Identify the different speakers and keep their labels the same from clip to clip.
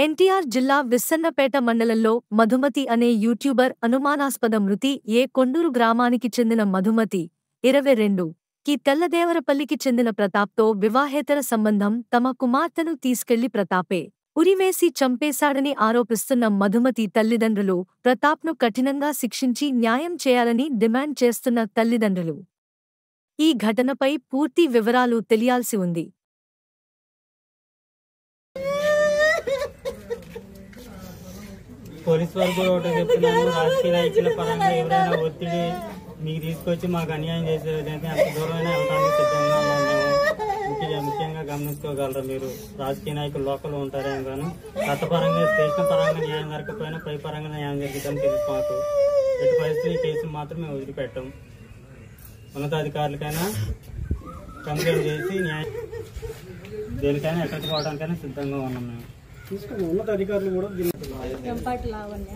Speaker 1: ఎన్టీఆర్ జిల్లా విస్సన్నపేట మండలంలో మధుమతి అనే యూట్యూబర్ అనుమానాస్పద మృతి. కొండూరు గ్రామానికి చెందిన మధుమతి 22 కి తెల్లదేవరపల్లికి చెందిన ప్రతాప్తో వివాహేతర సంబంధం. తమ కుమార్తెను తీసుకెళ్లి ప్రతాపే ఉరివేసి చంపేశాడని ఆరోపిస్తున్న మధుమతి తల్లిదండ్రులు ప్రతాప్ను కఠినంగా శిక్షించి న్యాయం చేయాలని డిమాండ్ చేస్తున్న తల్లిదండ్రులు. ఈ ఘటనపై పూర్తి వివరాలు తెలియాల్సి ఉంది.
Speaker 2: పోలీసు వారు కూడా ఒకటి చెప్తున్నాము, రాజకీయ నాయకుల పరంగా ఎవరైనా ఒత్తిడి మీకు తీసుకొచ్చి మాకు అన్యాయం చేసేదైతే అంత దూరమైనా వెళ్ళడానికి సిద్ధంగా ఉన్నాము. ముఖ్యంగా గమనించుకోగలరు మీరు. రాజకీయ నాయకులు లోకల్ ఉంటారేమో కానీ చట్టపరంగా స్టేషన్ పరంగా న్యాయం జరగకపోయినా పై పరంగా న్యాయం జరుగుతుందని తెలుసు మాకు. ఎటు పరిస్థితి ఈ కేసులు మాత్రం మేము వదిలిపెట్టాం. ఉన్నతాధికారులకైనా కంప్లైంట్ చేసి న్యాయం దేనికైనా ఎక్కడికి పోవడానికైనా సిద్ధంగా ఉన్నాం. మేము తీసుకున్నాం. ఉన్నతాధికారులు కూడా
Speaker 3: వెంపాటి లావణ్య,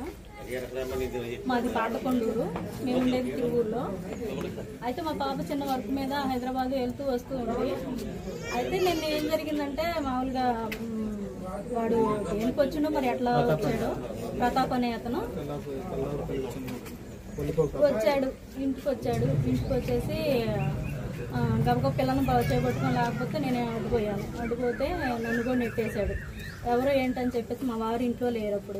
Speaker 3: మాది పాతకొండూరు, మేము ఉండేది తిరువూరులో. అయితే మా పాప చిన్న వర్క్ మీద హైదరాబాద్ వెళ్తూ వస్తూ ఉంది. అయితే నిన్న ఏం జరిగిందంటే మామూలుగా వాడు దేనికి వచ్చిండో మరి ఎట్లా వచ్చాడో, ప్రతాప్ అనే అతను వచ్చాడు, ఇంటికి వచ్చేసి గబగబ పిల్లలను చేపట్టుకొని లేకపోతే నేను అడ్డుపోతే నన్ను కూడా నెట్టేశాడు. ఎవరో ఏంటని చెప్పేసి మా వారు ఇంట్లో లేరు. అప్పుడు